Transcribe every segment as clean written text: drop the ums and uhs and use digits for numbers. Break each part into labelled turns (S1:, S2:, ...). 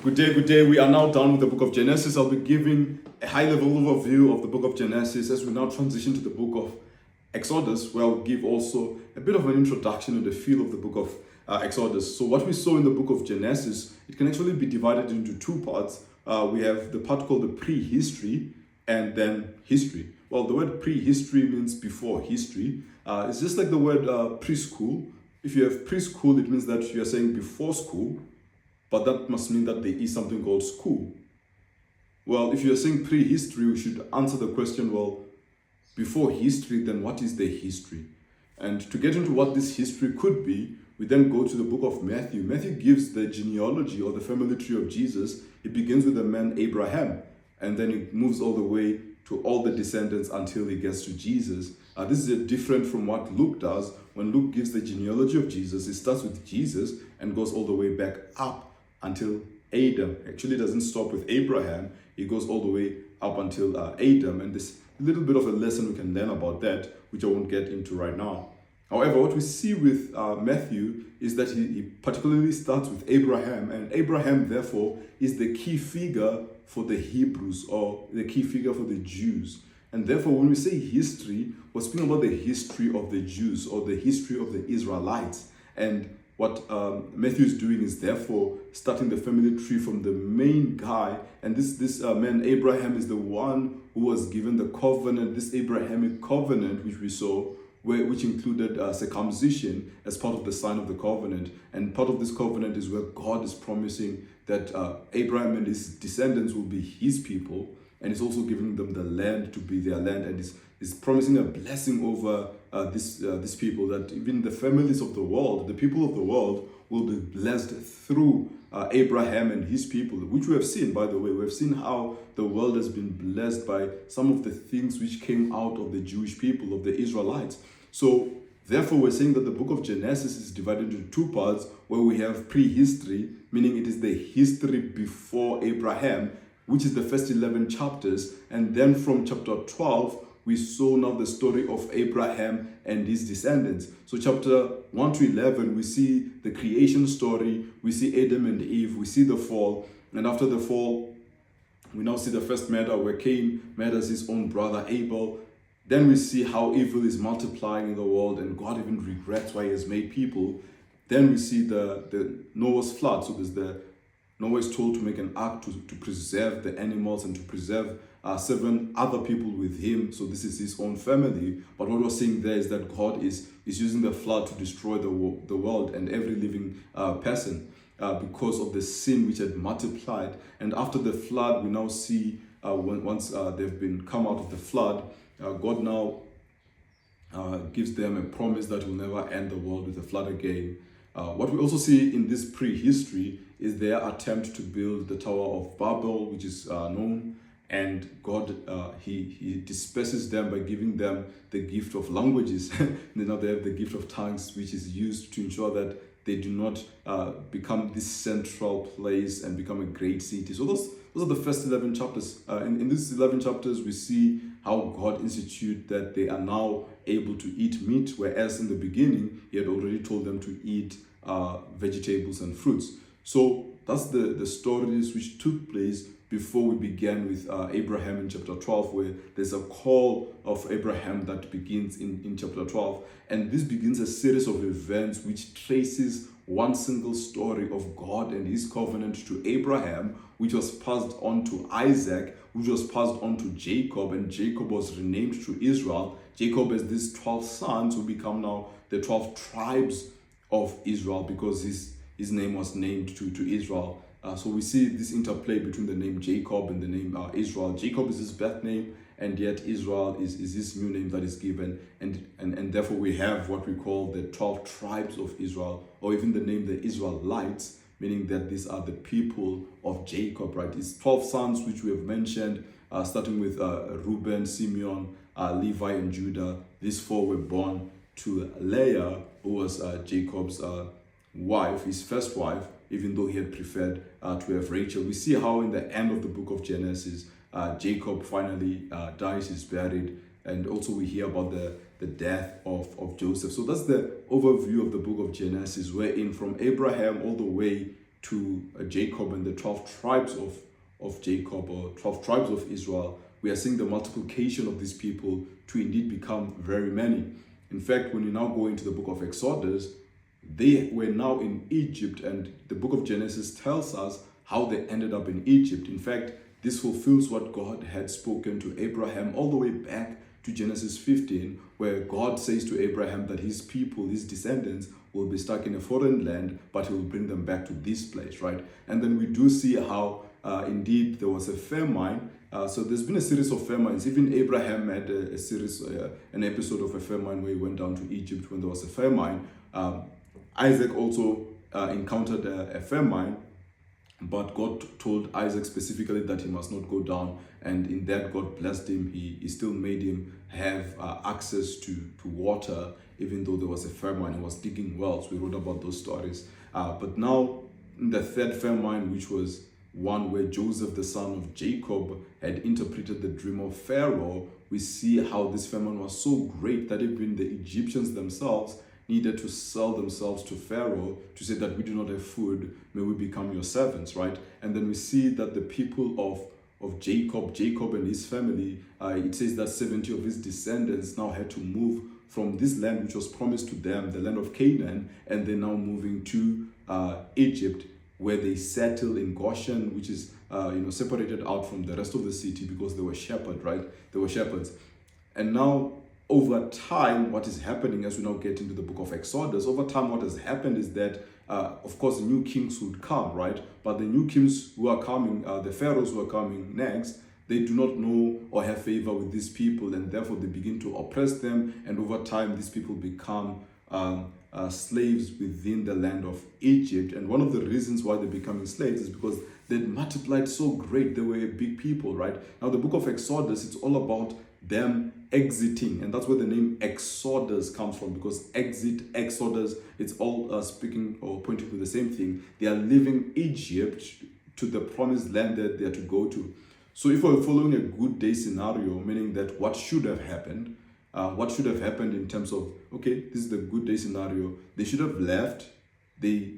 S1: Good day, good day. We are now done with the book of Genesis. I'll be giving a high-level overview of the book of Genesis as we now transition to the book of Exodus, where I'll give also a bit of an introduction and the feel of the book of Exodus. So what we saw in the book of Genesis, it can actually be divided into two parts. We have the part called the prehistory and then history. Well, the word prehistory means before history. It's just like the word preschool. If you have preschool, it means that you are saying before school. But that must mean that there is something called school. Well, if you're saying prehistory, we should answer the question, well, before history, then what is the history? And to get into what this history could be, we then go to the book of Matthew. Matthew gives the genealogy or the family tree of Jesus. It begins with the man Abraham, and then it moves all the way to all the descendants until he gets to Jesus. This is different from what Luke does. When Luke gives the genealogy of Jesus, it starts with Jesus and goes all the way back up until Adam. Actually, it doesn't stop with Abraham. It goes all the way up until Adam. And there's a little bit of a lesson we can learn about that, which I won't get into right now. However, what we see with Matthew is that he particularly starts with Abraham. And Abraham, therefore, is the key figure for the Hebrews or the key figure for the Jews. And therefore, when we say history, we're speaking about the history of the Jews or the history of the Israelites. And what Matthew is doing is therefore starting the family tree from the main guy. And this man, Abraham, is the one who was given the covenant, this Abrahamic covenant, which we saw, which included circumcision as part of the sign of the covenant. And part of this covenant is where God is promising that Abraham and his descendants will be his people. And he's also giving them the land to be their land. And is promising a blessing over these people, that even the families of the world, the people of the world, will be blessed through Abraham and his people, which we have seen, by the way. We have seen how the world has been blessed by some of the things which came out of the Jewish people, of the Israelites. So therefore, we're saying that the book of Genesis is divided into two parts, where we have prehistory, meaning it is the history before Abraham, which is the first 11 chapters. And then from chapter 12, we saw now the story of Abraham and his descendants. So chapter 1 to 11, we see the creation story, we see Adam and Eve, we see the fall. And after the fall, we now see the first murder where Cain murders his own brother Abel. Then we see how evil is multiplying in the world, and God even regrets why he has made people. Then we see the Noah's flood. So Noah is told to make an ark to preserve the animals and to preserve 7 other people with him. So this is his own family. But what we're seeing there is that God is using the flood to destroy the world and every living person because of the sin which had multiplied. And after the flood, we now see once they've been come out of the flood, God now gives them a promise that will never end the world with a flood again. What we also see in this prehistory is their attempt to build the Tower of Babel, which is known, and God, he disperses them by giving them the gift of languages. Now they have the gift of tongues, which is used to ensure that they do not become this central place and become a great city. So those are the first 11 chapters. In these 11 chapters, we see how God instituted that they are now able to eat meat, whereas in the beginning, he had already told them to eat vegetables and fruits. So that's the stories which took place before we began with Abraham in chapter 12, where there's a call of Abraham that begins in chapter 12. And this begins a series of events which traces one single story of God and his covenant to Abraham, which was passed on to Isaac, which was passed on to Jacob, and Jacob was renamed to Israel. Jacob has these 12 sons who become now the 12 tribes of Israel, because his name was named to Israel. So we see this interplay between the name Jacob and the name Israel. Jacob is his birth name, and yet Israel is his new name that is given. And therefore we have what we call the 12 tribes of Israel, or even the name the Israelites, meaning that these are the people of Jacob, right? It's 12 sons which we have mentioned, starting with Reuben, Simeon, Levi, and Judah. These 4 were born to Leah, who was Jacob's wife, his first wife, even though he had preferred to have Rachel. We see how in the end of the book of Genesis, Jacob finally dies, is buried, and also we hear about the death of Joseph. So that's the overview of the book of Genesis, wherein from Abraham all the way to Jacob and the 12 tribes of Jacob, or 12 tribes of Israel, we are seeing the multiplication of these people to indeed become very many. In fact, when you now go into the book of Exodus, they were now in Egypt, and the book of Genesis tells us how they ended up in Egypt. In fact, this fulfills what God had spoken to Abraham all the way back to Genesis 15, where God says to Abraham that his people, his descendants, will be stuck in a foreign land, but he will bring them back to this place, right? And then we do see how indeed there was a famine. So there's been a series of famines. Even Abraham had a series, an episode of a famine where he went down to Egypt when there was a famine. Isaac also encountered a famine, but God told Isaac specifically that he must not go down, and in that God blessed him. He still made him have access to water, even though there was a famine. He was digging wells. We wrote about those stories. But now, in the third famine, which was one where Joseph, the son of Jacob, had interpreted the dream of Pharaoh, we see how this famine was so great that even the Egyptians themselves needed to sell themselves to Pharaoh to say that we do not have food, may we become your servants, right? And then we see that the people of Jacob and his family, it says that 70 of his descendants now had to move from this land which was promised to them, the land of Canaan, and they're now moving to Egypt, where they settle in Goshen, which is separated out from the rest of the city because they were shepherds, right? They were shepherds. And now, over time, what is happening as we now get into the book of Exodus, over time what has happened is that, of course, new kings would come, right? But the new kings who are coming, the pharaohs who are coming next, they do not know or have favor with these people, and therefore they begin to oppress them, and over time these people become slaves within the land of Egypt. And one of the reasons why they're becoming slaves is because they multiplied so great. They were a big people, right? Now the book of Exodus, it's all about them exiting, and that's where the name Exodus comes from, because Exodus, it's all speaking or pointing to the same thing. They are leaving Egypt to the promised land that they are to go to. So if we're following a good day scenario, meaning that what should have happened in terms of, okay, this is the good day scenario, they should have left, they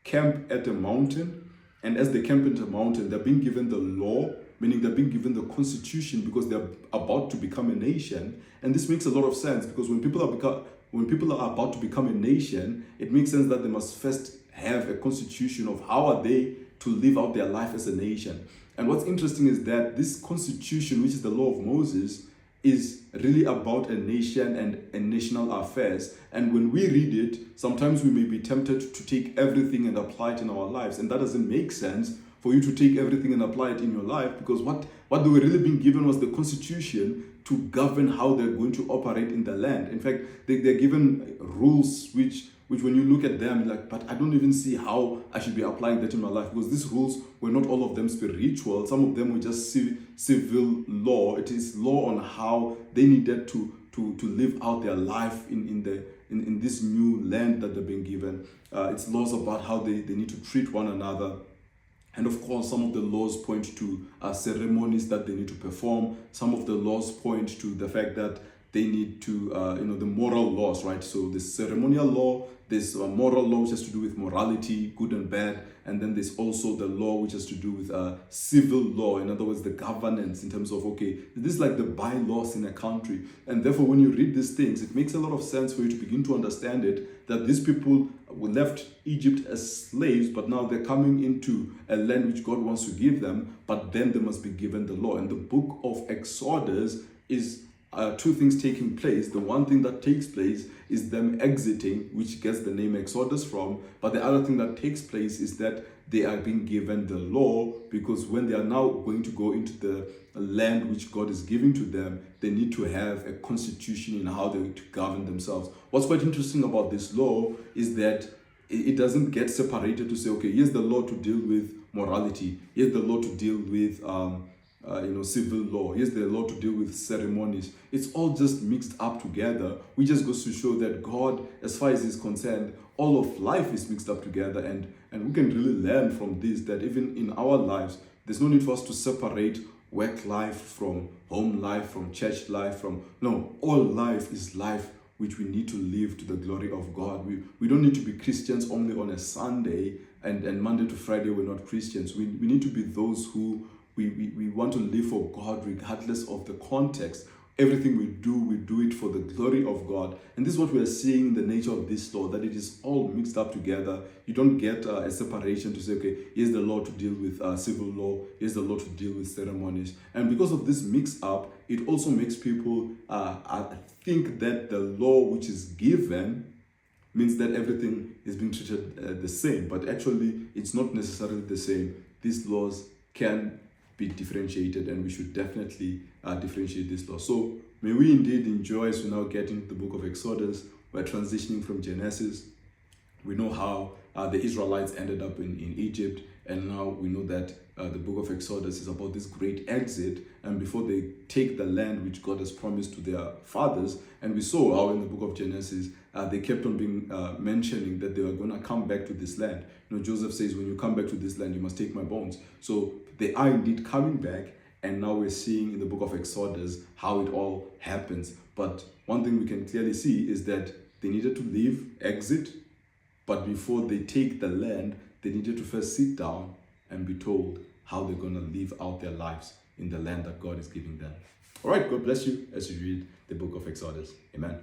S1: camp at a mountain, and as they camp at a mountain, they're being given the law, meaning they're being given the constitution, because they're about to become a nation. And this makes a lot of sense, because when people are about to become a nation, it makes sense that they must first have a constitution of how are they to live out their life as a nation. And what's interesting is that this constitution, which is the law of Moses, is really about a nation and national affairs. And when we read it, sometimes we may be tempted to take everything and apply it in our lives. And that doesn't make sense for you to take everything and apply it in your life, because what they were really being given was the constitution to govern how they're going to operate in the land. In fact, they're given rules which when you look at them, like, but I don't even see how I should be applying that in my life, because these rules were not all of them spiritual. Some of them were just civil law. It is law on how they needed to live out their life in this new land that they've been given. It's laws about how they need to treat one another. And of course, some of the laws point to ceremonies that they need to perform. Some of the laws point to the fact that they need to, the moral laws, right? So the ceremonial law, there's a moral law which has to do with morality, good and bad. And then there's also the law which has to do with civil law. In other words, the governance in terms of, okay, this is like the bylaws in a country. And therefore, when you read these things, it makes a lot of sense for you to begin to understand it, that these people left Egypt as slaves, but now they're coming into a land which God wants to give them, but then they must be given the law. And the book of Exodus is two things taking place. The one thing that takes place is them exiting, which gets the name Exodus from. But the other thing that takes place is that they are being given the law, because when they are now going to go into the land which God is giving to them, they need to have a constitution in how they're to govern themselves. What's quite interesting about this law is that it doesn't get separated to say, okay, here's the law to deal with morality, here's the law to deal with civil law, here's the law to deal with ceremonies. It's all just mixed up together, which just goes to show that God, as far as He's concerned, all of life is mixed up together, and we can really learn from this that even in our lives, there's no need for us to separate work life from home life, from church life, all life is life which we need to live to the glory of God. We don't need to be Christians only on a Sunday. and Monday to Friday we're not Christians. We need to be those who we want to live for God regardless of the context. Everything we do it for the glory of God. And this is what we are seeing in the nature of this law, that it is all mixed up together. You don't get a separation to say, okay, here's the law to deal with civil law, here's the law to deal with ceremonies. And because of this mix up, it also makes people think that the law which is given means that everything is being treated the same. But actually, it's not necessarily the same. These laws can be differentiated, and we should definitely differentiate this law. So may we indeed enjoy, as we now get into the book of Exodus. We're transitioning from Genesis. We know how the Israelites ended up in Egypt, and now we know that the book of Exodus is about this great exit, and before they take the land which God has promised to their fathers. And we saw how in the book of Genesis they kept on being mentioning that they were going to come back to this land. You know, Joseph says, when you come back to this land, you must take my bones. So they are indeed coming back, and now we're seeing in the book of Exodus how it all happens. But one thing we can clearly see is that they needed to leave, exit, but before they take the land, they needed to first sit down and be told how they're going to live out their lives in the land that God is giving them. All right, God bless you as you read the book of Exodus. Amen.